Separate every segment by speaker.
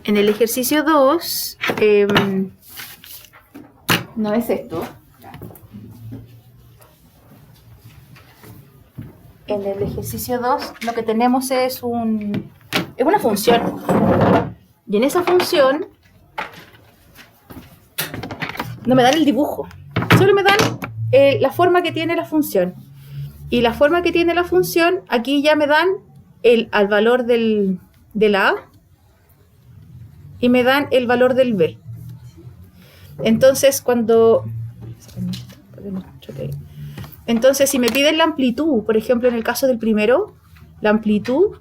Speaker 1: En el ejercicio 2, no es esto. En el ejercicio 2 lo que tenemos es una función. Y en esa función no me dan el dibujo, solo me dan la forma que tiene la función. Y la forma que tiene la función, aquí ya me dan al valor del A y me dan el valor del B. Entonces, Entonces, si me piden la amplitud, por ejemplo, en el caso del primero, la amplitud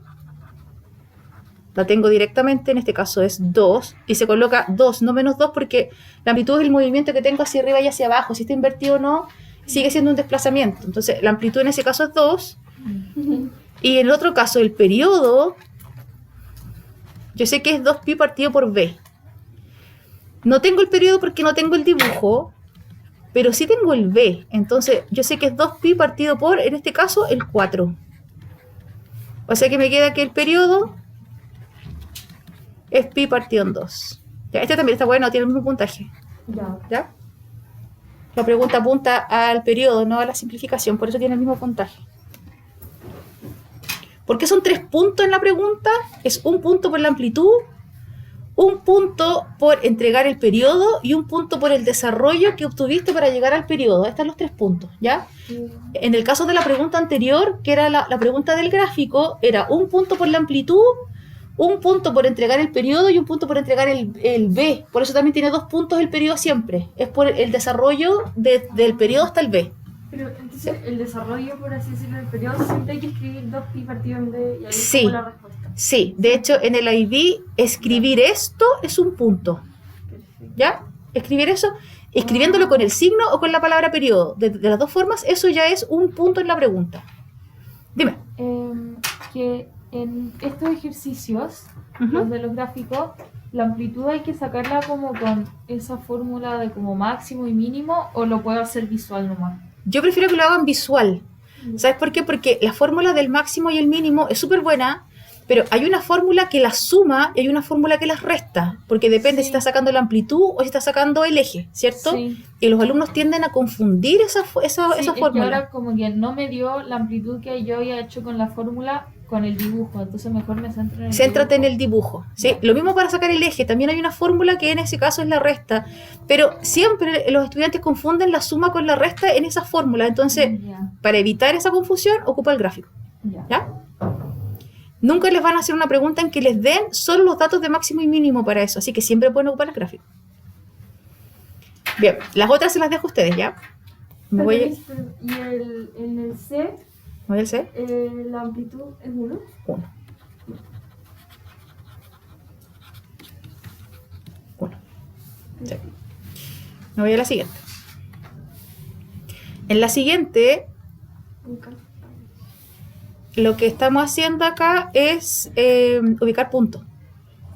Speaker 1: la tengo directamente, en este caso es 2, y se coloca 2, no menos 2, porque la amplitud es el movimiento que tengo hacia arriba y hacia abajo. Si está invertido o no, sigue siendo un desplazamiento. Entonces, la amplitud en ese caso es 2. Y en el otro caso, el periodo, yo sé que es 2pi partido por b. No tengo el periodo porque no tengo el dibujo, pero sí tengo el b. Entonces, yo sé que es 2pi partido por, en este caso, el 4. O sea que me queda que el periodo es pi partido en 2. Ya, este también está bueno, tiene el mismo puntaje. ¿Ya? La pregunta apunta al periodo, no a la simplificación, por eso tiene el mismo puntaje. ¿Por qué son 3 puntos en la pregunta? Es un punto por la amplitud, un punto por entregar el periodo y un punto por el desarrollo que obtuviste para llegar al periodo. Estos son los 3 puntos, ¿ya? En el caso de la pregunta anterior, que era la pregunta del gráfico, era un punto por la amplitud, un punto por entregar el periodo y un punto por entregar el B. Por eso también tiene 2 puntos el periodo siempre. Es por el desarrollo del periodo hasta el B.
Speaker 2: Pero entonces el desarrollo, por así decirlo, del periodo, siempre hay que escribir 2pi partido en B y ahí
Speaker 1: Sí.
Speaker 2: es como la respuesta.
Speaker 1: Sí, de hecho en el IB escribir esto es un punto. ¿Ya? Escribir eso, escribiéndolo con el signo o con la palabra periodo. De las dos formas, eso ya es un punto en la pregunta. Dime.
Speaker 2: Que en estos ejercicios,
Speaker 1: Ujú.
Speaker 2: los de los gráficos, la amplitud hay que sacarla como con esa fórmula de como máximo y mínimo, o lo puedo hacer visual nomás.
Speaker 1: Yo prefiero que lo hagan visual. ¿Sabes por qué? Porque la fórmula del máximo y el mínimo es súper buena, pero hay una fórmula que las suma y hay una fórmula que las resta, porque depende si está sacando la amplitud o si está sacando el eje, ¿cierto?
Speaker 2: Sí.
Speaker 1: Y los alumnos tienden a confundir esa
Speaker 2: Es que
Speaker 1: fórmula.
Speaker 2: ahora como que no me dio la amplitud que yo había hecho con la fórmula con el dibujo, entonces mejor me centro en el
Speaker 1: Céntrate
Speaker 2: dibujo.
Speaker 1: en el dibujo, ¿sí? Lo mismo para sacar el eje, también hay una fórmula que en ese caso es la resta, pero siempre los estudiantes confunden la suma con la resta en esa fórmula, entonces
Speaker 2: Ya.
Speaker 1: para evitar esa confusión ocupa el gráfico,
Speaker 2: Ya.
Speaker 1: ¿ya? Nunca les van a hacer una pregunta en que les den solo los datos de máximo y mínimo para eso, así que siempre pueden ocupar el gráfico. Bien, las otras se las dejo a ustedes, ¿ya? Me voy
Speaker 2: Y en el C,
Speaker 1: a C.
Speaker 2: la amplitud es 1.
Speaker 1: 1. Sí. Me voy a la siguiente. En la siguiente, lo que estamos haciendo acá es ubicar puntos.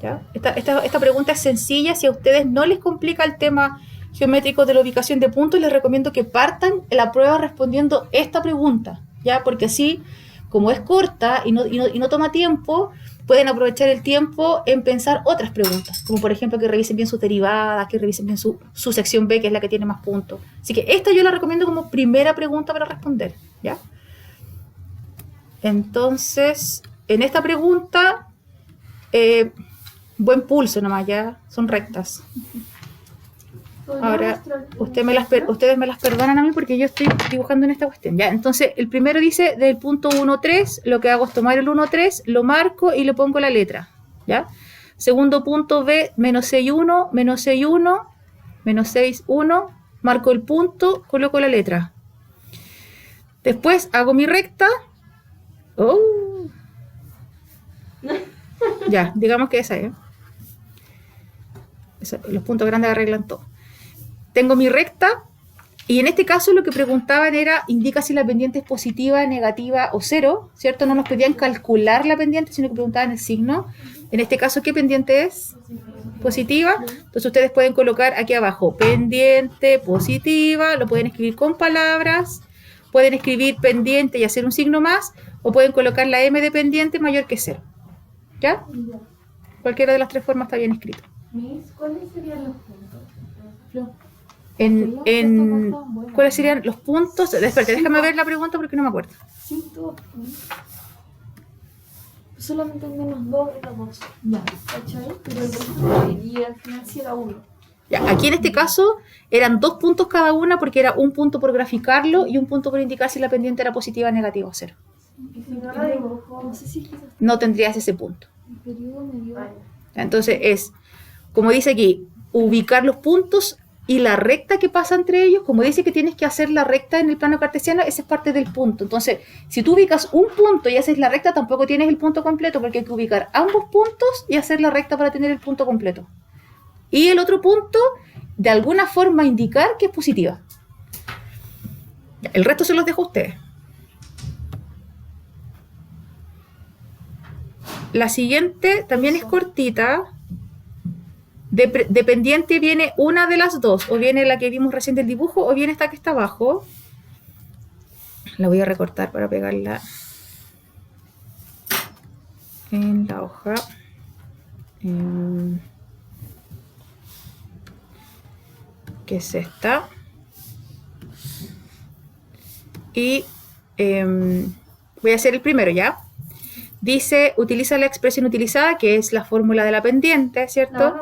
Speaker 1: ¿Ya? Esta pregunta es sencilla. Si a ustedes no les complica el tema geométrico de la ubicación de puntos, les recomiendo que partan la prueba respondiendo esta pregunta, ¿ya? Porque así, como es corta y no toma tiempo, pueden aprovechar el tiempo en pensar otras preguntas, como por ejemplo que revisen bien sus derivadas, que revisen bien su sección B, que es la que tiene más puntos. Así que esta yo la recomiendo como primera pregunta para responder, ¿ya? Entonces, en esta pregunta, buen pulso nomás, ya son rectas. Ahora, ustedes me las perdonan a mí porque yo estoy dibujando en esta cuestión. Ya, entonces, el primero dice del punto 1, 3, lo que hago es tomar el 1, 3, lo marco y le pongo la letra. ¿Ya? Segundo punto B, menos 6, 1, menos 6, 1, menos 6, 1, marco el punto, coloco la letra. Después hago mi recta. ¡Oh! Ya, digamos que esa es. Los puntos grandes arreglan todo. Tengo mi recta y en este caso lo que preguntaban era, indica si la pendiente es positiva, negativa o cero, ¿cierto? No nos pedían calcular la pendiente, sino que preguntaban el signo. En este caso, ¿qué pendiente es? Positiva. Entonces ustedes pueden colocar aquí abajo, pendiente positiva, lo pueden escribir con palabras, pueden escribir pendiente y hacer un signo más, o pueden colocar la M de pendiente mayor que cero. ¿Ya? Cualquiera de las tres formas está bien escrito.
Speaker 2: Miss, ¿cuáles serían los puntos? Flo,
Speaker 1: ¿Cuáles serían los puntos? Espérate, déjame ver la pregunta porque no me acuerdo.
Speaker 2: 102. Solamente el -2 era 2. Ya, ¿cachai? Pero el resto y al final sí era 1.
Speaker 1: Ya, aquí en este caso eran 2 puntos cada una porque era un punto por graficarlo y un punto por indicar si la pendiente era positiva, negativa o cero.
Speaker 2: Y si no la dibujo, no sé si quizás
Speaker 1: No tendrías ese punto.
Speaker 2: el periodo me dio.
Speaker 1: Entonces es, como dice aquí, ubicar los puntos y la recta que pasa entre ellos. Como dice que tienes que hacer la recta en el plano cartesiano, esa es parte del punto. Entonces, si tú ubicas un punto y haces la recta, tampoco tienes el punto completo porque hay que ubicar ambos puntos y hacer la recta para tener el punto completo. Y el otro punto, de alguna forma indicar que es positiva. El resto se los dejo a ustedes. La siguiente también es cortita. De pendiente viene una de las dos. O viene la que vimos recién del dibujo o viene esta que está abajo. La voy a recortar para pegarla en la hoja. Que es esta. Y voy a hacer el primero, ¿ya? Dice, utiliza la expresión utilizada, que es la fórmula de la pendiente, ¿cierto?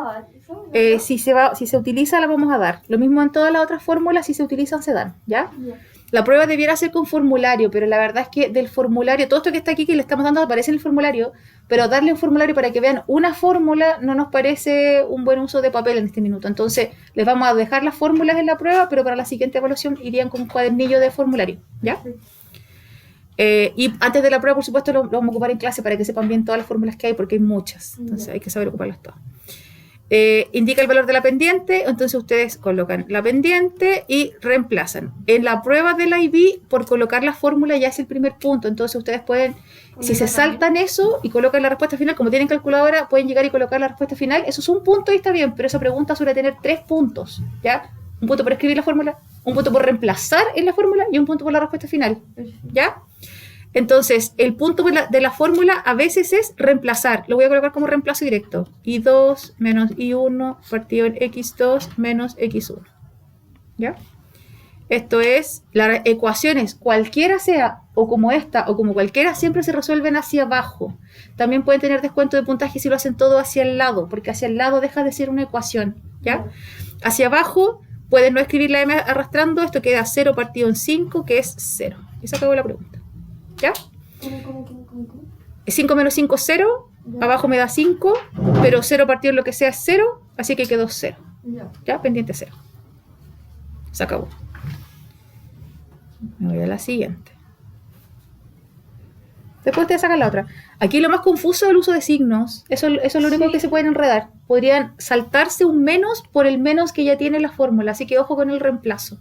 Speaker 1: Si se utiliza, la vamos a dar. Lo mismo en todas las otras fórmulas, si se utilizan, se dan, ¿ya? La prueba debiera ser con formulario, pero la verdad es que del formulario, todo esto que está aquí que le estamos dando aparece en el formulario, pero darle un formulario para que vean una fórmula no nos parece un buen uso de papel en este minuto. Entonces, les vamos a dejar las fórmulas en la prueba, pero para la siguiente evaluación irían con un cuadernillo de formulario, ¿ya? Y antes de la prueba, por supuesto, lo vamos a ocupar en clase para que sepan bien todas las fórmulas que hay, porque hay muchas. Entonces, hay que saber ocuparlas todas. Indica el valor de la pendiente, entonces ustedes colocan la pendiente y reemplazan. En la prueba del IB, por colocar la fórmula ya es el primer punto, entonces ustedes pueden, si se saltan eso y colocan la respuesta final, como tienen calculadora, pueden llegar y colocar la respuesta final, eso es un punto y está bien, pero esa pregunta suele tener 3 puntos, ¿ya? Un punto por escribir la fórmula, un punto por reemplazar en la fórmula y un punto por la respuesta final, ¿ya? Entonces, el punto de la fórmula a veces es reemplazar. Lo voy a colocar como reemplazo directo. I2 menos I1 partido en X2 menos X1. ¿Ya? Esto es, las ecuaciones, cualquiera sea, o como esta, o como cualquiera, siempre se resuelven hacia abajo. También pueden tener descuento de puntaje si lo hacen todo hacia el lado, porque hacia el lado deja de ser una ecuación. ¿Ya? Hacia abajo, pueden no escribir la M arrastrando, esto queda 0 partido en 5, que es 0. Y se acabó la pregunta. ¿Ya?
Speaker 2: ¿Cómo?
Speaker 1: 5 menos 5 es 0, abajo me da 5, pero 0 partido en lo que sea es 0, así que quedó 0. ¿Ya? Pendiente 0. Se acabó. Me voy a la siguiente. Después ustedes sacan la otra. Aquí lo más confuso es el uso de signos. Eso es lo único que se pueden enredar. Podrían saltarse un menos por el menos que ya tiene la fórmula, así que ojo con el reemplazo.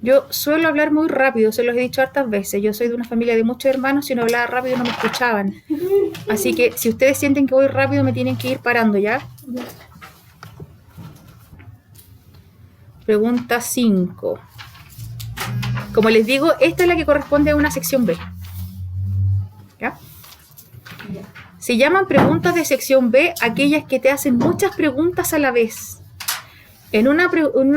Speaker 1: Yo suelo hablar muy rápido, se los he dicho hartas veces. Yo soy de una familia de muchos hermanos, si no hablaba rápido no me escuchaban. Así que si ustedes sienten que voy rápido, me tienen que ir parando, ¿ya? Pregunta 5. Como les digo, esta es la que corresponde a una sección B. ¿Ya? Se llaman preguntas de sección B aquellas que te hacen muchas preguntas a la vez. En una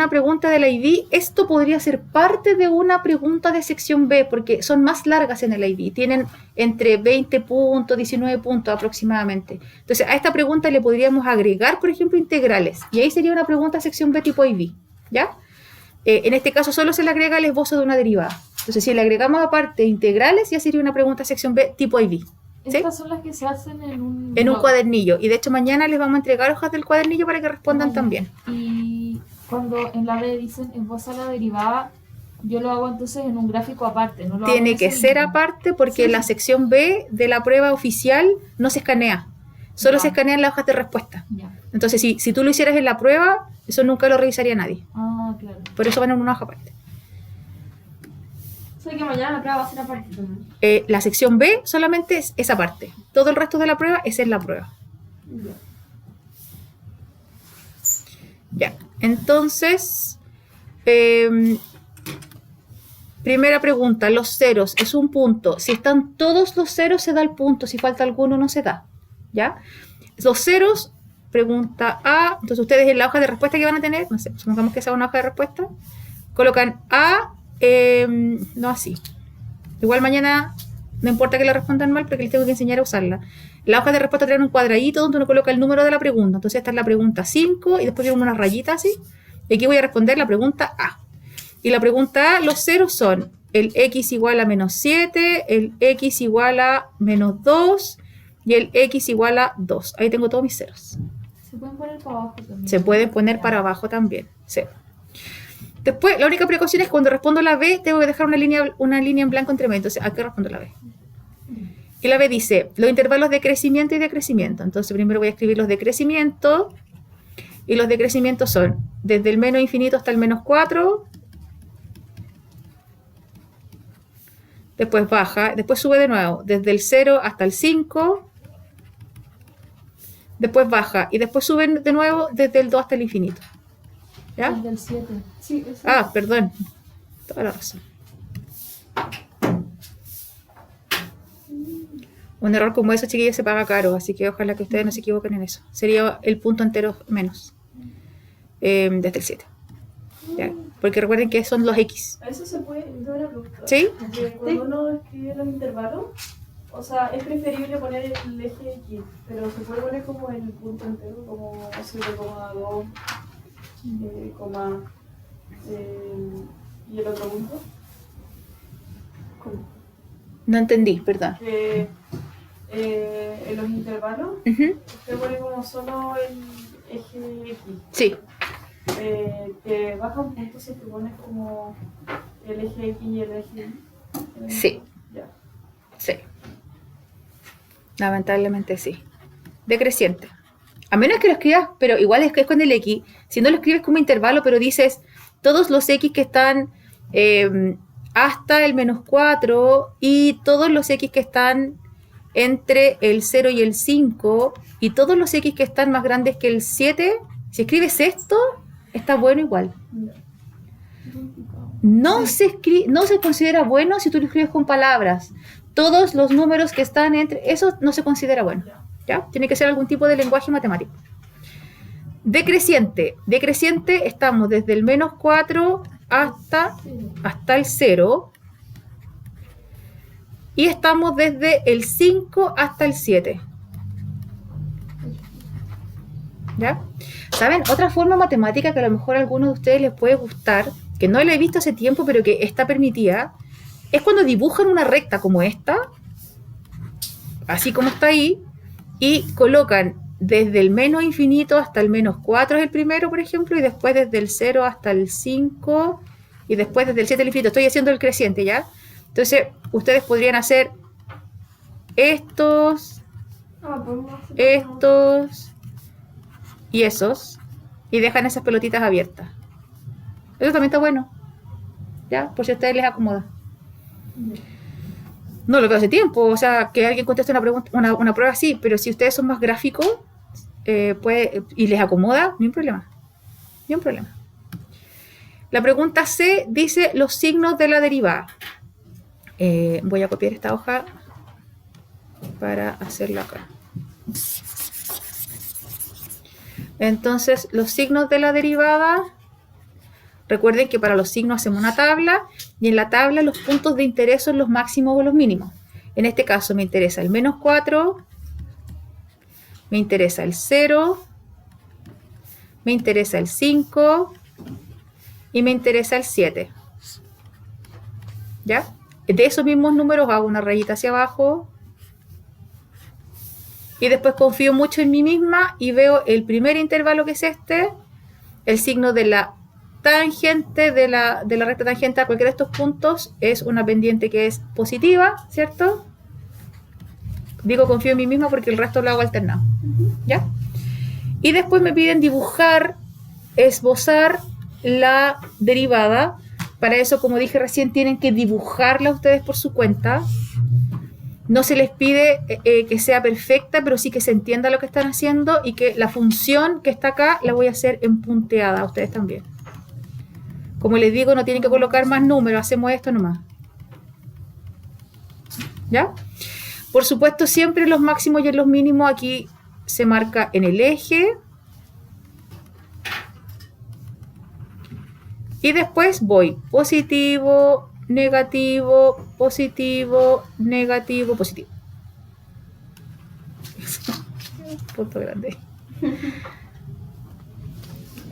Speaker 1: pregunta de la IB, esto podría ser parte de una pregunta de sección B, porque son más largas en el IB, tienen entre 20 puntos, 19 puntos aproximadamente. Entonces, a esta pregunta le podríamos agregar, por ejemplo, integrales, y ahí sería una pregunta de sección B tipo IB, ¿ya? En este caso solo se le agrega el esbozo de una derivada. Entonces, si le agregamos aparte integrales, ya sería una pregunta de sección B tipo IB. ¿Sí?
Speaker 2: Estas son las que se hacen en
Speaker 1: un cuadernillo, y de hecho mañana les vamos a entregar hojas del cuadernillo para que respondan también.
Speaker 2: Y cuando en la B dicen esboza la derivada, yo lo hago entonces en un gráfico aparte, ¿no?
Speaker 1: Tiene que ser aparte porque la sección B de la prueba oficial no se escanea, solo se escanean las hojas de respuesta. Entonces si tú lo hicieras en la prueba, eso nunca lo revisaría nadie.
Speaker 2: Ah, claro.
Speaker 1: Por eso van en una hoja aparte.
Speaker 2: O sea que mañana la prueba va a ser aparte.
Speaker 1: La sección B solamente es esa parte. Todo el resto de la prueba es en la prueba. Entonces, primera pregunta, los ceros es un punto. Si están todos los ceros se da el punto, si falta alguno no se da. ¿Ya? Los ceros, pregunta A, entonces ustedes en la hoja de respuesta que van a tener, no sé, supongamos que sea una hoja de respuesta, colocan A, no así. Igual mañana no importa que la respondan mal porque les tengo que enseñar a usarla. La hoja de respuesta trae un cuadradito donde uno coloca el número de la pregunta. Entonces esta es la pregunta 5 y después tiene unas rayitas así. Y aquí voy a responder la pregunta A. Y la pregunta A, los ceros son el x igual a menos 7, el x igual a menos 2 y el x igual a 2. Ahí tengo todos mis ceros.
Speaker 2: Se pueden poner para abajo también.
Speaker 1: Se pueden poner para abajo también. Sí. Después, la única precaución es que cuando respondo la B, tengo que dejar una línea en blanco entre medio. Entonces, aquí respondo la B. Y la B dice, los intervalos de crecimiento y decrecimiento. Entonces, primero voy a escribir los de crecimiento. Y los de crecimiento son desde el menos infinito hasta el menos 4. Después baja, después sube de nuevo, desde el 0 hasta el 5. Después baja y después sube de nuevo desde el 2 hasta el infinito. ¿Ya?
Speaker 2: Desde el 7. Sí,
Speaker 1: Ah, perdón. Toda la razón. Un error como eso, chiquillos, se paga caro, así que ojalá que ustedes no se equivoquen en eso. Sería el punto entero menos. Desde el 7. ¿Ya? Porque recuerden que son los X.
Speaker 3: A eso se puede, yo una pregunta.
Speaker 1: ¿Sí?
Speaker 3: Porque cuando uno escribe los intervalos, o sea, es preferible poner el eje X, pero se puede poner como el punto entero, como 7,2, coma, y el otro punto. ¿Cómo?
Speaker 1: No entendí, perdón.
Speaker 3: Que en los intervalos,
Speaker 1: Ujú.
Speaker 3: usted pone como solo el eje X.
Speaker 1: Sí,
Speaker 3: Que baja un punto si te pones como el eje X y el eje Y.
Speaker 1: Sí.
Speaker 3: Ya.
Speaker 1: sí. Lamentablemente sí. Decreciente. A menos que lo escribas, pero igual es que es con el X. Si no lo escribes como intervalo, pero dices todos los X que están hasta el menos 4 y todos los X que están entre el 0 y el 5 y todos los X que están más grandes que el 7, si escribes esto, está bueno igual. No se considera bueno si tú lo escribes con palabras. Todos los números que están entre... Eso no se considera bueno. ¿Ya? Tiene que ser algún tipo de lenguaje matemático. Decreciente. Decreciente estamos desde el menos 4 hasta el 0. Y estamos desde el 5 hasta el 7. ¿Ya? ¿Saben? Otra forma matemática que a lo mejor a algunos de ustedes les puede gustar, que no la he visto hace tiempo, pero que está permitida, es cuando dibujan una recta como esta, así como está ahí, y colocan desde el menos infinito hasta el menos 4 es el primero, por ejemplo, y después desde el 0 hasta el 5, y después desde el 7 al infinito. Estoy haciendo el creciente, ¿ya? Entonces, ustedes podrían hacer estos, estos y esos, y dejan esas pelotitas abiertas. Eso también está bueno, ¿ya? Por si a ustedes les acomoda. No lo veo hace tiempo, o sea, que alguien conteste una pregunta, una prueba así, pero si ustedes son más gráficos y les acomoda, ni un problema. Ni un problema. La pregunta C dice los signos de la derivada. Voy a copiar esta hoja para hacerla acá. Entonces, los signos de la derivada, recuerden que para los signos hacemos una tabla y en la tabla los puntos de interés son los máximos o los mínimos. En este caso me interesa el menos 4, me interesa el 0, me interesa el 5 y me interesa el 7. ¿Ya? De esos mismos números hago una rayita hacia abajo y después confío mucho en mí misma y veo el primer intervalo que es este, el signo de la tangente de la recta tangente a cualquiera de estos puntos es una pendiente que es positiva, ¿cierto? Digo confío en mí misma porque el resto lo hago alternado, ¿ya? Y después me piden dibujar, esbozar la derivada. Para eso, como dije recién, tienen que dibujarla ustedes por su cuenta. no se les pide que sea perfecta, pero sí que se entienda lo que están haciendo y que la función que está acá la voy a hacer en punteada, a ustedes también. Como les digo, no tienen que colocar más números, hacemos esto nomás. ¿Ya? Por supuesto, siempre en los máximos y en los mínimos aquí se marca en el eje. Y después voy positivo, negativo, positivo, negativo, positivo. Punto grande.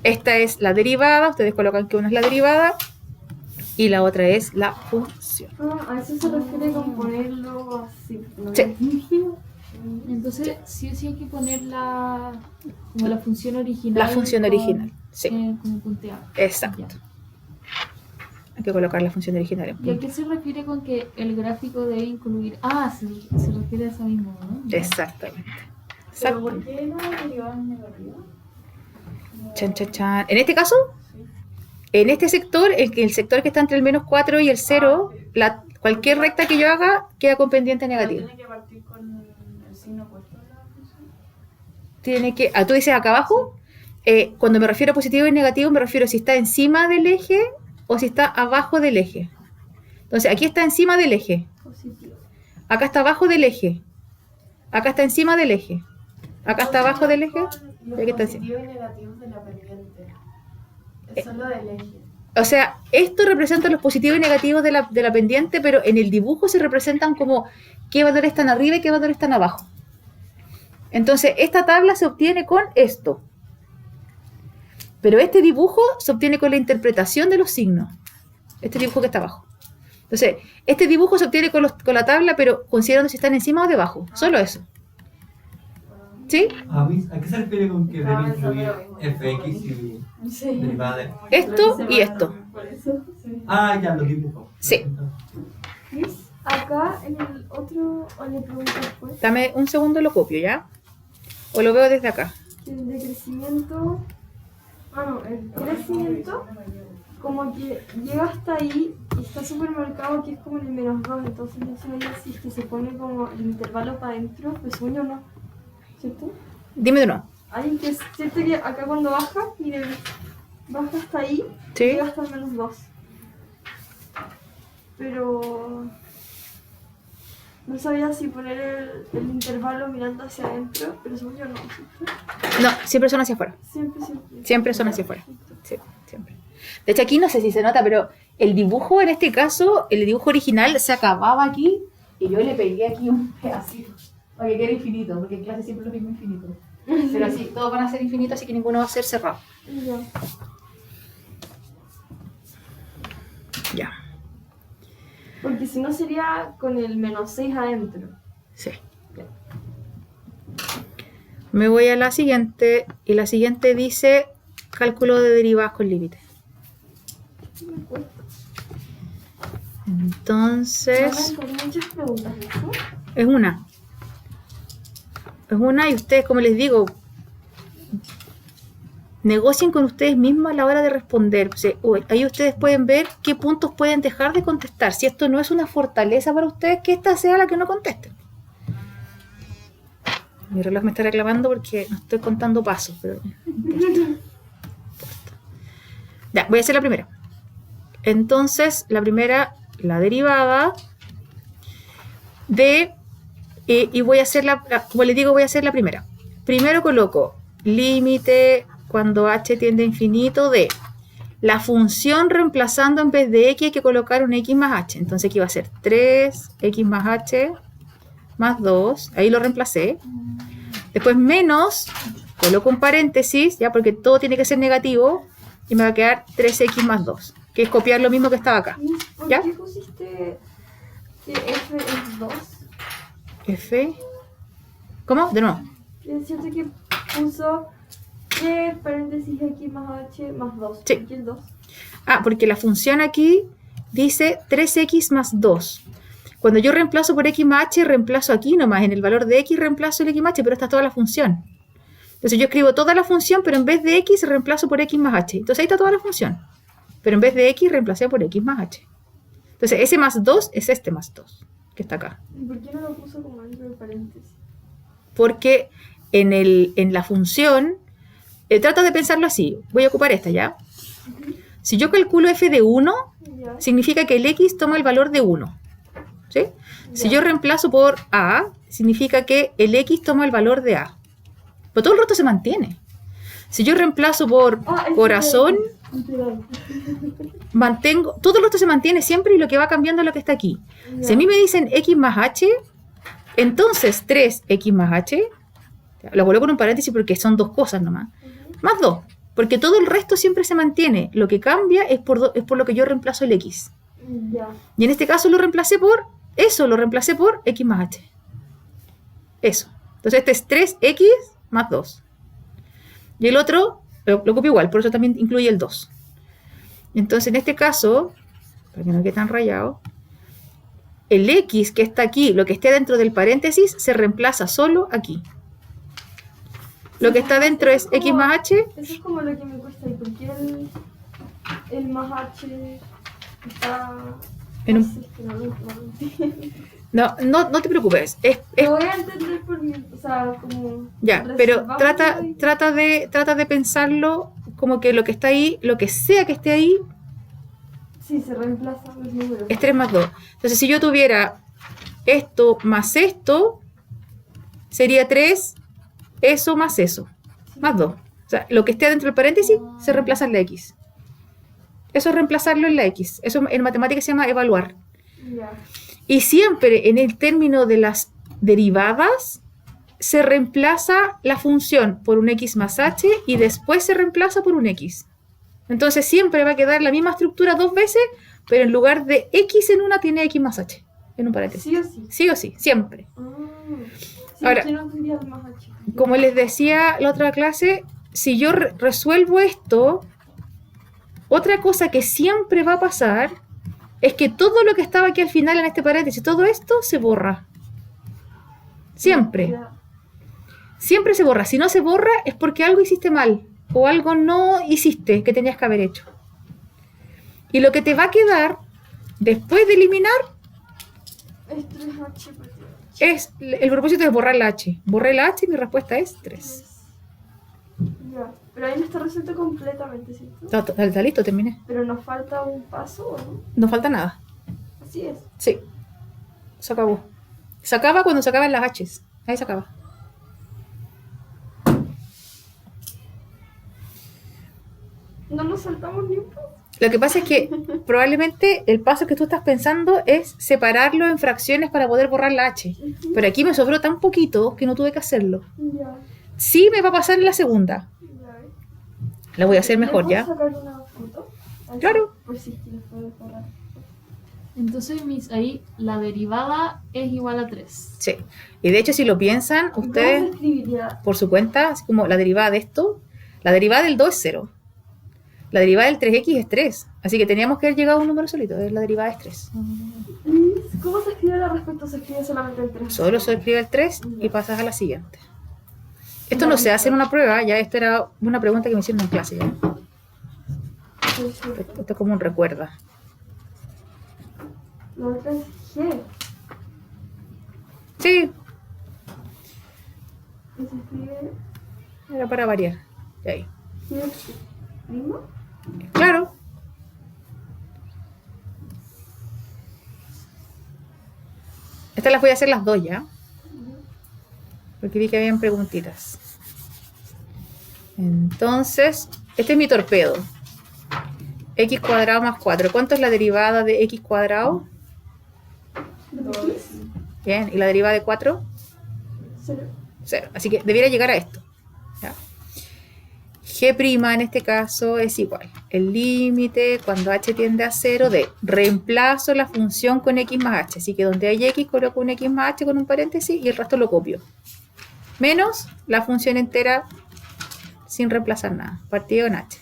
Speaker 1: Esta es la derivada, ustedes colocan que una es la derivada y la otra es la función.
Speaker 3: A eso se refiere con ponerlo así. ¿No?
Speaker 1: Sí.
Speaker 2: Entonces, sí o sí hay que poner como la función original.
Speaker 1: La función original, sí.
Speaker 2: Como punteada.
Speaker 1: Exacto. Hay que colocar la función original en
Speaker 2: ¿Y a
Speaker 1: punto.
Speaker 2: qué se refiere con que el gráfico debe incluir? Se refiere a eso mismo, ¿no?
Speaker 1: Exactamente.
Speaker 3: ¿Pero por qué no derivada es negativa?
Speaker 1: Chan, chan, chan. En este caso, en este sector, el sector que está entre el menos 4 y el 0, cualquier recta que yo haga queda con pendiente negativa.
Speaker 3: ¿Tiene que partir con el signo opuesto de la función?
Speaker 1: Tiene que, tú dices acá abajo, cuando me refiero a positivo y negativo, me refiero si está encima del eje o si está abajo del eje. Entonces, aquí está encima del eje.
Speaker 3: Positivo.
Speaker 1: Acá está abajo del eje. Acá está encima del eje. Acá está abajo del eje.
Speaker 3: Los
Speaker 1: Y aquí está encima.
Speaker 3: positivos y negativos de la pendiente. Es solo del eje.
Speaker 1: O sea, esto representa los positivos y negativos de la pendiente, pero en el dibujo se representan como qué valores están arriba y qué valores están abajo. Entonces, esta tabla se obtiene con esto. Pero este dibujo se obtiene con la interpretación de los signos. Este dibujo que está abajo. Entonces, este dibujo se obtiene con la tabla, pero considerando si están encima o debajo. Solo eso. ¿Sí?
Speaker 4: ¿A qué se refiere con que
Speaker 3: Estaba
Speaker 4: debe incluir
Speaker 3: pensando lo
Speaker 4: fx y
Speaker 3: Sí.
Speaker 4: derivada de...
Speaker 1: Esto y esto.
Speaker 3: Por eso, sí.
Speaker 4: Ah, ya, lo dibujo.
Speaker 1: Sí.
Speaker 3: Miss, acá en el otro, o le pregunto después,
Speaker 1: Dame un segundo, lo copio, ¿ya? O lo veo desde acá.
Speaker 3: el decrecimiento, el crecimiento, como que llega hasta ahí y está súper marcado que es como en el -2, entonces no sabía si es que se pone como el intervalo para adentro, pues sueño o no, ¿cierto?
Speaker 1: Dime de nuevo.
Speaker 3: Hay que, ¿cierto que acá cuando baja, miren, baja hasta ahí,
Speaker 1: Sí.
Speaker 3: llega hasta el -2. Pero no sabía si poner el intervalo mirando hacia adentro, pero según yo no, ¿cierto?
Speaker 1: No, siempre son hacia afuera.
Speaker 3: Siempre.
Speaker 1: Siempre son hacia afuera. Sí, siempre. De hecho, aquí no sé si se nota, pero el dibujo en este caso, el dibujo original se acababa aquí y yo le pegué aquí un pedacito para que quede infinito, porque en clase siempre lo mismo infinito. Pero así, todos van a ser infinitos, así que ninguno va a ser cerrado.
Speaker 3: Ya.
Speaker 1: Ya,
Speaker 3: Porque si no sería con el -6 adentro.
Speaker 1: sí. Me voy a la siguiente, y la siguiente dice cálculo de derivadas con límite.
Speaker 3: Me cuesta.
Speaker 1: Entonces,
Speaker 3: Con muchas preguntas, ¿no?
Speaker 1: es una. Es una y ustedes, como les digo, negocien con ustedes mismos a la hora de responder. O sea, ahí ustedes pueden ver qué puntos pueden dejar de contestar. Si esto no es una fortaleza para ustedes, que esta sea la que no contesten. Mi reloj me está reclamando porque no estoy contando pasos, pero no importa. Ya, voy a hacer la primera. Entonces, la primera, la derivada de... y voy a hacer como les digo, voy a hacer la primera. Primero coloco límite cuando h tiende a infinito de la función reemplazando en vez de x hay que colocar un x más h. Entonces aquí va a ser 3x más h más 2. Ahí lo reemplacé. Después menos, coloco un paréntesis, ya porque todo tiene que ser negativo. Y me va a quedar 3x más 2. Que es copiar lo mismo que estaba acá.
Speaker 3: Miss, ¿por
Speaker 1: ¿Ya?
Speaker 3: qué pusiste que f es 2?
Speaker 1: F. ¿Cómo? De nuevo.
Speaker 3: Es cierto que puso que paréntesis x más h más 2.
Speaker 1: Sí.
Speaker 3: ¿Por qué el 2?
Speaker 1: Ah, porque la función aquí dice 3x más 2. Cuando yo reemplazo por x más h, reemplazo aquí nomás. En el valor de x reemplazo el x más h, pero esta es toda la función. Entonces yo escribo toda la función, pero en vez de x reemplazo por x más h. Entonces ahí está toda la función. Pero en vez de x reemplacé por x más h. Entonces ese más 2 es este más 2. que está acá.
Speaker 3: ¿Y por qué no lo puso como dentro de paréntesis?
Speaker 1: Porque en la función, trata de pensarlo así. Voy a ocupar esta, ¿ya? Si yo calculo f de 1,
Speaker 3: Ya.
Speaker 1: significa que el x toma el valor de 1. ¿Sí? Si
Speaker 3: Ya.
Speaker 1: yo reemplazo por a, significa que el x toma el valor de a. Pero todo el resto se mantiene. Si yo reemplazo por
Speaker 3: Es
Speaker 1: corazón,
Speaker 3: literal.
Speaker 1: mantengo, todo el resto se mantiene siempre y lo que va cambiando es lo que está aquí.
Speaker 3: Ya.
Speaker 1: Si a mí me dicen x más h, entonces 3x más h, lo coloco en un paréntesis porque son dos cosas nomás, más 2, porque todo el resto siempre se mantiene. Lo que cambia es por lo que yo reemplazo el x.
Speaker 3: Ya.
Speaker 1: Y en este caso lo reemplacé por x más h. Eso. Entonces este es 3x más 2. Y el otro lo copio igual, por eso también incluye el 2. Entonces en este caso, para que no quede tan rayado, el x que está aquí, lo que esté dentro del paréntesis, se reemplaza solo aquí. Lo que está dentro es x más h.
Speaker 3: Eso es como lo que me cuesta. ¿Y por qué el más h está...
Speaker 1: En un-
Speaker 3: así? Es que no,
Speaker 1: No te preocupes.
Speaker 3: Lo voy a entender por mi... O sea, como...
Speaker 1: Ya, pero
Speaker 3: reservámoslo y-
Speaker 1: trata de pensarlo como que lo que está ahí, lo que sea que esté ahí,
Speaker 3: Sí, se reemplaza los números.
Speaker 1: es 3 más 2. Entonces, si yo tuviera esto más esto, sería 3, eso más eso, más 2. O sea, lo que esté dentro del paréntesis se reemplaza en la x. Eso es reemplazarlo en la x. Eso en matemáticas se llama evaluar.
Speaker 3: Ya.
Speaker 1: Y siempre en el término de las derivadas se reemplaza la función por un x más h y después se reemplaza por un x. Entonces siempre va a quedar la misma estructura dos veces, pero en lugar de x en una tiene x más h en un paréntesis.
Speaker 3: Sí o sí.
Speaker 1: Sí o sí, siempre.
Speaker 3: Sí,
Speaker 1: Ahora-
Speaker 3: yo no entendía el más h.
Speaker 1: Como les decía la otra clase, si yo resuelvo esto, otra cosa que siempre va a pasar es que todo lo que estaba aquí al final en este paréntesis, todo esto se borra. Siempre.
Speaker 3: Ya.
Speaker 1: Siempre se borra. Si no se borra es porque algo hiciste mal o algo no hiciste que tenías que haber hecho. Y lo que te va a quedar después de eliminar
Speaker 3: Es 3h por 3.
Speaker 1: es el propósito de borrar la h. Borré la h y mi respuesta es 3.
Speaker 3: Ya. Pero ahí no está resuelto completamente, ¿cierto?
Speaker 1: Está listo, terminé.
Speaker 3: Pero nos falta un paso, ¿o no?
Speaker 1: No falta nada.
Speaker 3: Así es.
Speaker 1: Sí. Se acabó. Se acaba cuando se acaban las h's. Ahí se acaba.
Speaker 3: No nos saltamos ni un paso.
Speaker 1: Lo que pasa es que probablemente el paso que tú estás pensando es separarlo en fracciones para poder borrar la h. Pero aquí me sobró tan poquito que no tuve que hacerlo.
Speaker 3: Ya.
Speaker 1: Sí me va a pasar en la segunda.
Speaker 3: Ya.
Speaker 1: La voy a hacer mejor,
Speaker 3: ¿Le
Speaker 1: ¿ya?
Speaker 3: puedo sacar una foto? Así,
Speaker 1: Claro.
Speaker 3: Por si quieres poder borrar.
Speaker 2: Entonces, ahí la derivada es igual a 3.
Speaker 1: Sí. Y de hecho, si lo piensan,
Speaker 3: ¿Y cómo se
Speaker 1: ustedes
Speaker 3: escribiría?
Speaker 1: por su cuenta, así como la derivada de esto, la derivada del 2 es 0. La derivada del 3x es 3. Así que teníamos que haber llegado a un número solito. La derivada es 3.
Speaker 3: ¿Cómo se escribe la respuesta? Se escribe solamente el 3.
Speaker 1: Solo se escribe el 3 y pasas a la siguiente. Esto no se hace en una prueba, ya esto era una pregunta que me hicieron en clase. ¿Ya? Esto es como un recuerda.
Speaker 3: La otra es G.
Speaker 1: Sí,
Speaker 3: Y se escribe
Speaker 1: era para variar. Y ahí.
Speaker 3: G prima.
Speaker 1: Claro. Estas las voy a hacer las dos ya. Porque vi que habían preguntitas. Entonces, este es mi torpedo. X cuadrado más 4. ¿Cuánto es la derivada de X cuadrado? Bien. ¿Y la derivada de 4?
Speaker 3: 0.
Speaker 1: 0. Así que debiera llegar a esto. ¿Ya? G' en este caso es igual. El límite cuando h tiende a 0 de reemplazo la función con x más h. Así que donde hay x coloco un x más h con un paréntesis y el resto lo copio. Menos la función entera sin reemplazar nada. Partido en h.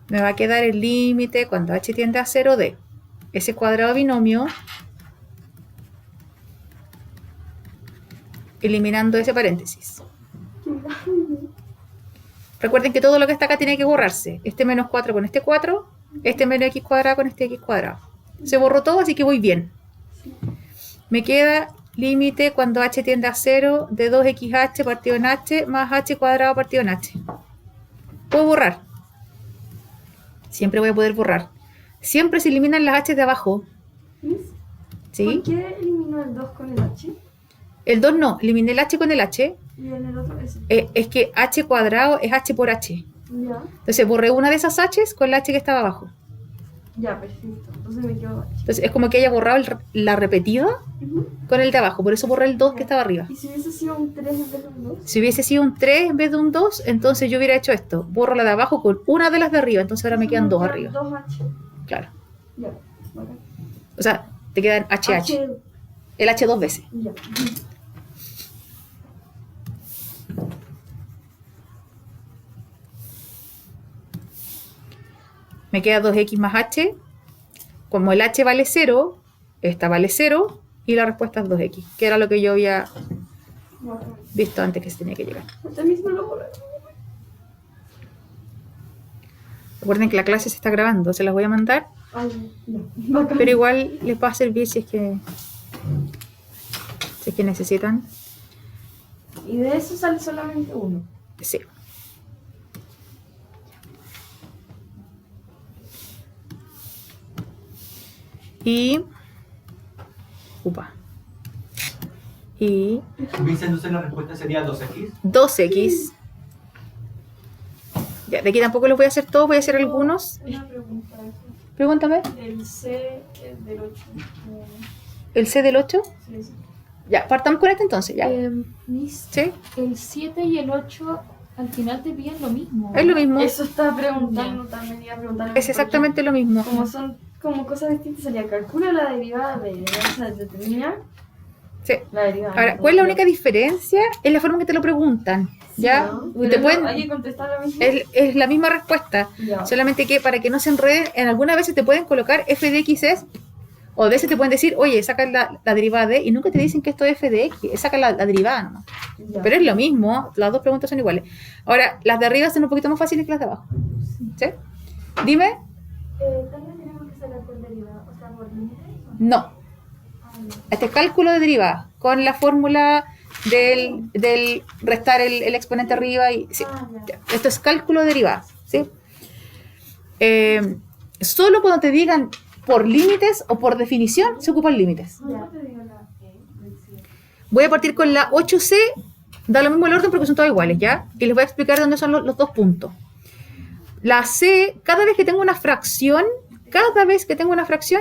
Speaker 1: Me va a quedar el límite cuando h tiende a 0 de ese cuadrado binomio eliminando ese paréntesis. Recuerden que todo lo que está acá tiene que borrarse. Este menos 4 con este 4, este menos x cuadrado con este x cuadrado. Se borró todo, así que voy bien.
Speaker 3: Sí.
Speaker 1: Me queda límite cuando h tiende a 0 de 2xh partido en h más h cuadrado partido en h. Puedo borrar. Siempre voy a poder borrar. Siempre se eliminan las h de abajo.
Speaker 3: ¿Miss?
Speaker 1: ¿Sí?
Speaker 3: ¿Por qué eliminó el 2 con el h?
Speaker 1: El 2 no, eliminé el h con el h.
Speaker 3: Y en el otro ese.
Speaker 1: Es que h cuadrado es h por h.
Speaker 3: Ya.
Speaker 1: Entonces borré una de esas h's con la h que estaba abajo.
Speaker 3: Ya, perfecto. Entonces me quedo h.
Speaker 1: Entonces es como que haya borrado la repetida
Speaker 3: Ujú.
Speaker 1: con el de abajo. Por eso borré el 2 que estaba arriba.
Speaker 3: ¿Y si hubiese sido un 3 en vez de un 2?
Speaker 1: Si hubiese sido un 3 en vez de un 2, entonces yo hubiera hecho esto. Borro la de abajo con una de las de arriba. Entonces ahora me quedan 2 arriba.
Speaker 3: 2h.
Speaker 1: Claro.
Speaker 3: Ya. Bacán.
Speaker 1: O sea, te quedan HH. El H 2 veces.
Speaker 3: Ya.
Speaker 1: Me queda 2x más h. Como el h vale 0, esta vale 0 y la respuesta es 2x, que era lo que yo había
Speaker 3: Bacán.
Speaker 1: visto antes que se tenía que llegar.
Speaker 3: Usted mismo lo borra.
Speaker 1: Recuerden que la clase se está grabando, se las voy a mandar,
Speaker 3: Ay, ya. Bacán.
Speaker 1: pero igual les va a servir si es que necesitan.
Speaker 3: Y de eso sale solamente uno.
Speaker 1: Sí. Y y
Speaker 4: Miss, entonces la respuesta sería 2x.
Speaker 1: 2x. Ya, de aquí tampoco los voy a hacer todos, voy a hacer algunos.
Speaker 3: Una pregunta.
Speaker 1: Pregúntame.
Speaker 3: El C del 8.
Speaker 1: ¿El C del 8?
Speaker 3: Sí, sí.
Speaker 1: Ya, partamos con este entonces, ya.
Speaker 2: Miss,
Speaker 1: ¿Sí?
Speaker 2: el 7 y el 8 al final te piden lo mismo.
Speaker 1: Es lo mismo.
Speaker 3: Eso estaba preguntando también, iba a preguntar.
Speaker 1: Es exactamente lo mismo.
Speaker 3: Como son como cosas distintas, sería calcula la derivada de esa determinar
Speaker 1: Sí.
Speaker 3: la derivada.
Speaker 1: Ahora, ¿cuál es la única diferencia? Es la forma en que te lo preguntan. ¿Ya?
Speaker 3: ¿No?
Speaker 1: Te
Speaker 3: Pero
Speaker 1: pueden-
Speaker 3: hay que contestar lo mismo.
Speaker 1: es la misma respuesta.
Speaker 3: Ya.
Speaker 1: Solamente que para que no se enreden, en algunas veces te pueden colocar f de x es, o a veces te pueden decir, oye, saca la derivada de, y nunca te dicen que esto es f de x, saca la derivada nomás.
Speaker 3: Ya.
Speaker 1: Pero es lo mismo, las dos preguntas son iguales. Ahora, las de arriba son un poquito más fáciles que las de abajo. ¿Sí? Dime,
Speaker 3: ¿También tenemos que sacar por derivada? O sea, por límite.
Speaker 1: no. Este es cálculo de derivada, con la fórmula del restar el exponente arriba. Y, sí.
Speaker 3: Ya.
Speaker 1: Esto es cálculo de derivada. ¿Sí? Solo cuando te digan por límites o por definición se ocupan límites.
Speaker 3: Ya.
Speaker 1: Voy a partir con la 8C, da lo mismo el orden porque son todas iguales, ¿ya? Y les voy a explicar dónde son los dos puntos. La C, cada vez que tengo una fracción,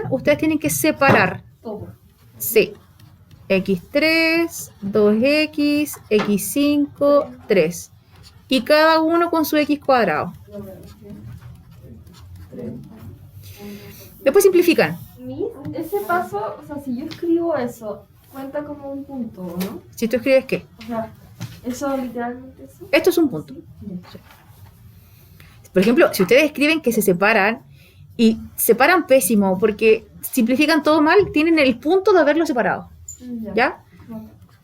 Speaker 1: ustedes tienen que separar.
Speaker 3: Todo.
Speaker 1: C. X3, 2x, x5, 3. Y cada uno con su x cuadrado. Después simplifican.
Speaker 3: Ese paso, o sea, si yo escribo eso, cuenta como un punto, ¿no?
Speaker 1: Si tú escribes ¿qué?
Speaker 3: O sea, eso literalmente eso.
Speaker 1: Esto es un punto. Por ejemplo, si ustedes escriben que se separan y separan pésimo porque simplifican todo mal, tienen el punto de haberlo separado. ¿Ya?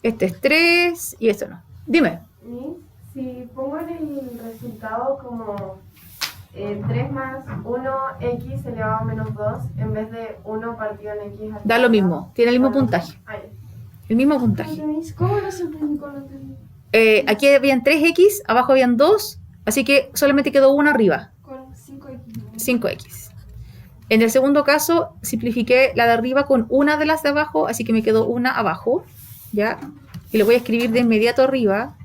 Speaker 1: Este es 3 y esto no. Dime.
Speaker 5: Si pongo en el resultado como 3 más 1x elevado a menos 2 en vez de 1 partido en x.
Speaker 1: Da lo mismo. Tiene el mismo puntaje.
Speaker 5: Ahí.
Speaker 1: El mismo puntaje.
Speaker 3: ¿Cómo lo simplificó? No entendí.
Speaker 1: Aquí habían 3x, abajo habían 2, así que solamente quedó una arriba.
Speaker 3: Con 5x.
Speaker 1: 5x. En el segundo caso, simplifiqué la de arriba con una de las de abajo, así que me quedó una abajo, ¿ya? Y lo voy a escribir de inmediato arriba.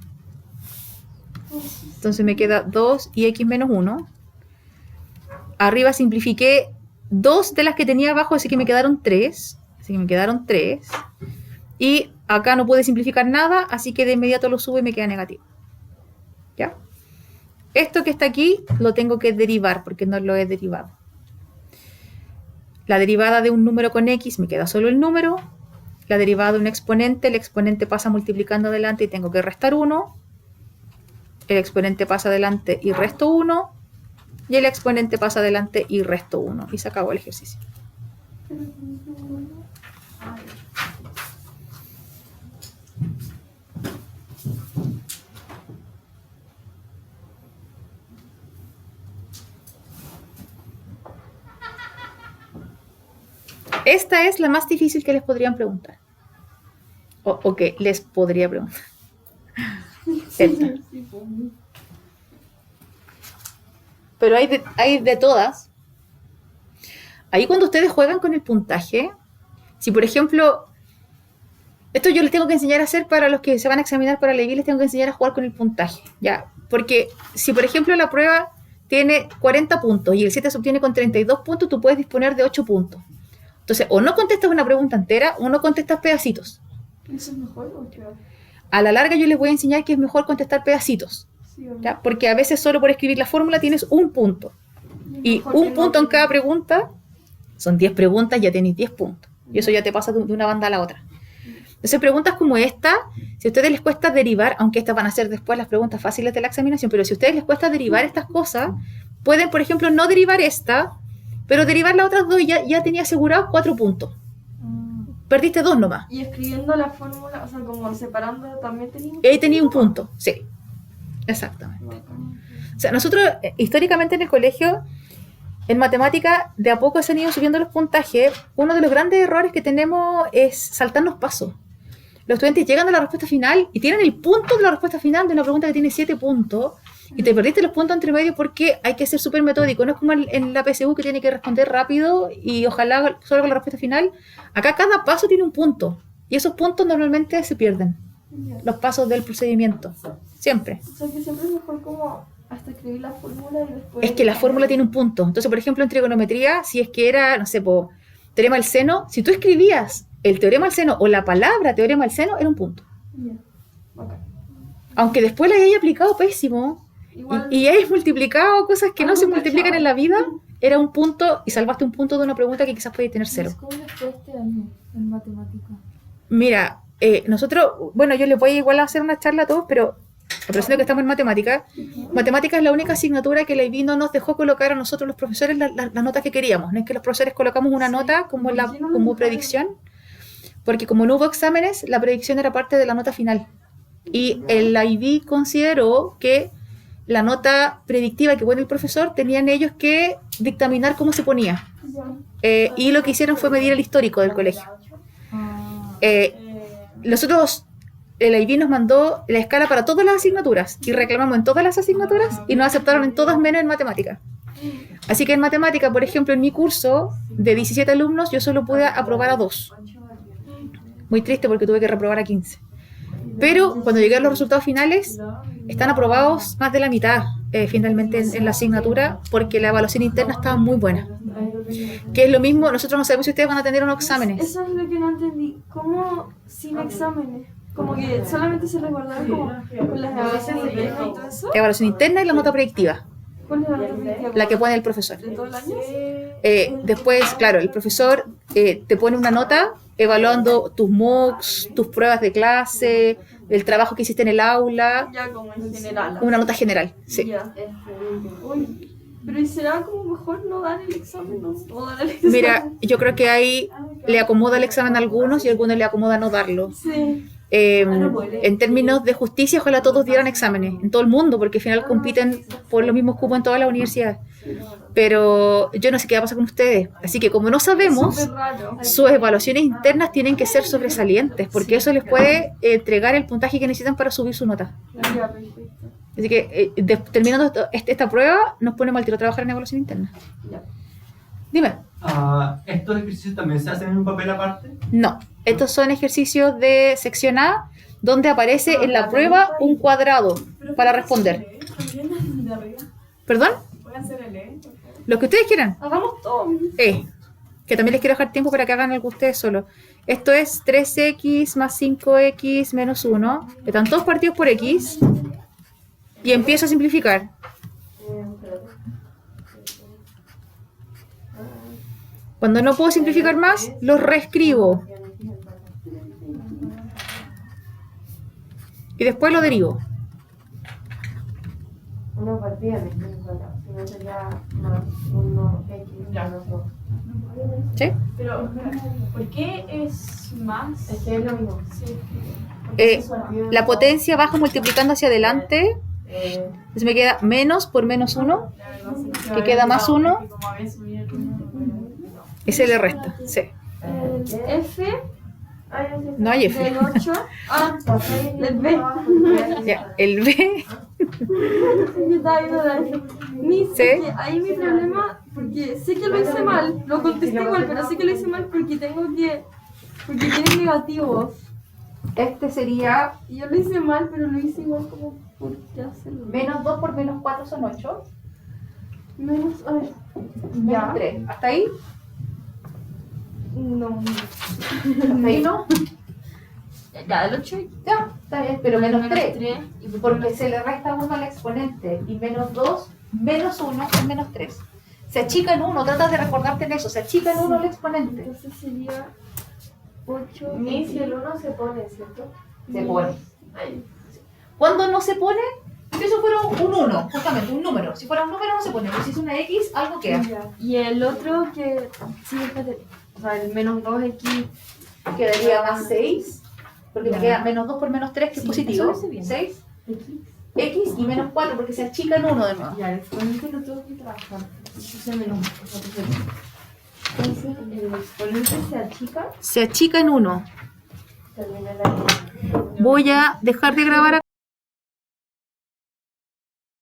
Speaker 1: Entonces me queda 2 y x menos 1. Arriba simplifiqué 2 de las que tenía abajo, así que me quedaron 3. Y acá no pude simplificar nada, así que de inmediato lo subo y me queda negativo. ¿Ya? Esto que está aquí lo tengo que derivar porque no lo he derivado. La derivada de un número con x me queda solo el número. La derivada de un exponente, el exponente pasa multiplicando adelante y tengo que restar 1. El exponente pasa adelante y resto 1. Y el exponente pasa adelante y resto 1. Y se acabó el ejercicio. Esta es la más difícil que les podrían preguntar. O que les podría preguntar. Esta. Pero hay de todas. Ahí cuando ustedes juegan con el puntaje, si por ejemplo, esto yo les tengo que enseñar a hacer para los que se van a examinar para la IB, les tengo que enseñar a jugar con el puntaje, ¿ya? Porque si por ejemplo la prueba tiene 40 puntos y el 7 se obtiene con 32 puntos, tú puedes disponer de 8 puntos. Entonces, o no contestas una pregunta entera o no contestas pedacitos.
Speaker 3: ¿Eso es mejor o qué?
Speaker 1: A la larga yo les voy a enseñar que es mejor contestar pedacitos,
Speaker 3: Sí, o no.
Speaker 1: ¿ya? Porque a veces solo por escribir la fórmula tienes un punto. Y
Speaker 3: Mejor
Speaker 1: un
Speaker 3: que
Speaker 1: punto
Speaker 3: no
Speaker 1: en cada pregunta, son 10 preguntas, ya tenéis 10 puntos. Y eso ya te pasa de una banda a la otra. Entonces, preguntas como esta, si a ustedes les cuesta derivar, aunque estas van a ser después las preguntas fáciles de la examinación, pero si a ustedes les cuesta derivar estas cosas, pueden, por ejemplo, no derivar esta, pero derivar las otras dos y ya tenía asegurados 4 puntos. Perdiste 2 nomás.
Speaker 3: Y escribiendo la fórmula, o sea, como separando, también teníamos.
Speaker 1: Y ahí tenía un punto, sí. Exactamente. O sea, nosotros históricamente en el colegio, en matemática, de a poco se han ido subiendo los puntajes. Uno de los grandes errores que tenemos es saltarnos pasos. Los estudiantes llegan a la respuesta final y tienen el punto de la respuesta final de una pregunta que tiene 7 puntos y te perdiste los puntos entre medio porque hay que ser súper metódico. No es como en la PSU que tiene que responder rápido y ojalá solo con la respuesta final. Acá cada paso tiene un punto y esos puntos normalmente se pierden.
Speaker 3: Ya.
Speaker 1: Los pasos del procedimiento. Siempre.
Speaker 3: O sea, que siempre es mejor como hasta escribir la fórmula y después.
Speaker 1: Es que la fórmula tiene un punto. Entonces, por ejemplo, en trigonometría, si es que era, no sé, teorema del seno, si tú escribías el teorema del seno o la palabra teorema del seno, era un punto.
Speaker 3: Ya. Ok.
Speaker 1: Aunque después la hayas aplicado pésimo
Speaker 3: Igual.
Speaker 1: y hayas multiplicado cosas que no
Speaker 3: Algo
Speaker 1: se multiplican
Speaker 3: cachado.
Speaker 1: en la vida, era un punto y salvaste un punto de una pregunta que quizás podía tener 0.
Speaker 2: ¿Cómo les fue este año en matemática?
Speaker 1: Mira, nosotros, bueno, yo les voy a igual a hacer una charla a todos, pero aprovechando que estamos en matemática, matemática es la única asignatura que la IB no nos dejó colocar a nosotros los profesores las notas que queríamos. No es que los profesores colocamos una nota como, como predicción, porque como no hubo exámenes, la predicción era parte de la nota final. Y el IB consideró que la nota predictiva que pone el profesor tenían ellos que dictaminar cómo se ponía. Y lo que hicieron fue medir el histórico del colegio. Nosotros, el IB nos mandó la escala para todas las asignaturas y reclamamos en todas las asignaturas y nos aceptaron en todas menos en matemática. Así que en matemática, por ejemplo, en mi curso de 17 alumnos, yo solo pude aprobar a 2. Muy triste porque tuve que reprobar a 15. Pero cuando llegué a los resultados finales, están aprobados más de la mitad finalmente en la asignatura porque la evaluación interna estaba muy buena. Que es lo mismo, nosotros no sabemos si ustedes van a tener unos exámenes.
Speaker 3: Eso es lo que no entendí. ¿Cómo sin exámenes? Como que solamente se recordaron como con las evaluaciones internas y todo eso.
Speaker 1: Evaluación interna y la nota predictiva,
Speaker 3: ¿Cuál es la nota predictiva?
Speaker 1: la que pone el profesor.
Speaker 3: ¿De todo el año?
Speaker 1: Después, claro, el profesor te pone una nota evaluando tus MOOCs, tus pruebas de clase, el trabajo que hiciste en el aula,
Speaker 3: Ya como en general.
Speaker 1: una nota general. Sí.
Speaker 3: Ya. Uy, pero ¿y será como mejor no dar el examen? ¿No dar el examen?
Speaker 1: Mira, yo creo que ahí le acomoda el examen a algunos y a algunos le acomoda no darlo.
Speaker 3: Sí.
Speaker 1: En términos de justicia, ojalá todos dieran exámenes en todo el mundo, porque al final compiten por los mismos cupos en todas las universidades. Pero yo no sé qué va a pasar con ustedes. Así que como no sabemos,
Speaker 3: Súper raro.
Speaker 1: sus evaluaciones internas tienen que ser sobresalientes, porque eso les puede entregar el puntaje que necesitan para subir su nota.
Speaker 3: Ya, perfecto.
Speaker 1: Así que terminando esta prueba, nos ponemos al tiro a trabajar en evaluación interna.
Speaker 3: Ya.
Speaker 1: Dime.
Speaker 4: ¿Estos ejercicios también se hacen en un papel aparte?
Speaker 1: No, estos son ejercicios de sección A, donde aparece en la prueba un cuadrado para responder. ¿Perdón? Lo que ustedes quieran.
Speaker 3: Hagamos todo.
Speaker 1: Que también les quiero dejar tiempo para que hagan algo ustedes solos. Esto es 3x más 5x menos 1. Están todos partidos por x. Y empiezo a simplificar. Cuando no puedo simplificar más, los reescribo. Y después lo derivo.
Speaker 5: Uno partida en este cuadrado, si no sería más 1x menos 2.
Speaker 1: ¿Sí?
Speaker 2: Pero, ¿por qué es más?
Speaker 5: Es que es lo mismo.
Speaker 1: La potencia baja multiplicando hacia adelante. Entonces me queda menos por menos 1, que queda más 1, y se le resta. Sí.
Speaker 3: F
Speaker 5: Ah, ya sé.
Speaker 1: No hay F.
Speaker 3: Del 8. Ah, del B.
Speaker 1: Ya, el B.
Speaker 3: Yo estaba viendo de eso.
Speaker 1: Sí.
Speaker 3: Que ahí mi problema, porque sé que lo hice mal, lo contesté igual, pero sé que lo hice mal porque porque tiene negativos.
Speaker 1: Este sería
Speaker 3: Y yo lo hice mal, pero lo hice igual como, ¿por qué hacerlo?
Speaker 1: menos 2 por menos 4 son 8.
Speaker 3: Menos, a ver,
Speaker 1: Menos
Speaker 3: ya.
Speaker 1: 3. ¿Hasta ahí?
Speaker 3: No,
Speaker 1: ¿Hasta ahí no?
Speaker 3: ya, el 8
Speaker 1: Ya, está bien, pero menos 3.
Speaker 3: 3.
Speaker 1: Porque se le resta 1 al exponente. Y menos 2, menos 1 es menos 3. Se achica en 1, trata de recordarte en eso. Se achica en 1 al exponente.
Speaker 3: Entonces sería 8.
Speaker 5: Ni si el 1 se pone, ¿cierto?
Speaker 1: Se pone.
Speaker 5: Ahí.
Speaker 1: ¿Cuándo no se pone? Si eso fuera un 1, justamente, un número. Si fuera un número no se pone, pero si es una X, algo queda.
Speaker 3: Y el otro que, sí, espérate, o sea, el menos 2x,
Speaker 1: Quedaría más 6, porque
Speaker 3: Ya.
Speaker 1: me queda menos 2 por menos 3, que es
Speaker 3: Sí,
Speaker 1: positivo.
Speaker 3: eso lo hice bien.
Speaker 1: 6,
Speaker 3: x.
Speaker 1: X y menos 4, porque se achica en 1 de nuevo.
Speaker 3: Ya, el exponente lo tengo que trabajar. Eso es menos, o sea, perfecto. Entonces, el exponente se achica.
Speaker 1: Se achica en 1.
Speaker 5: Termina la.
Speaker 1: Voy a dejar de grabar acá.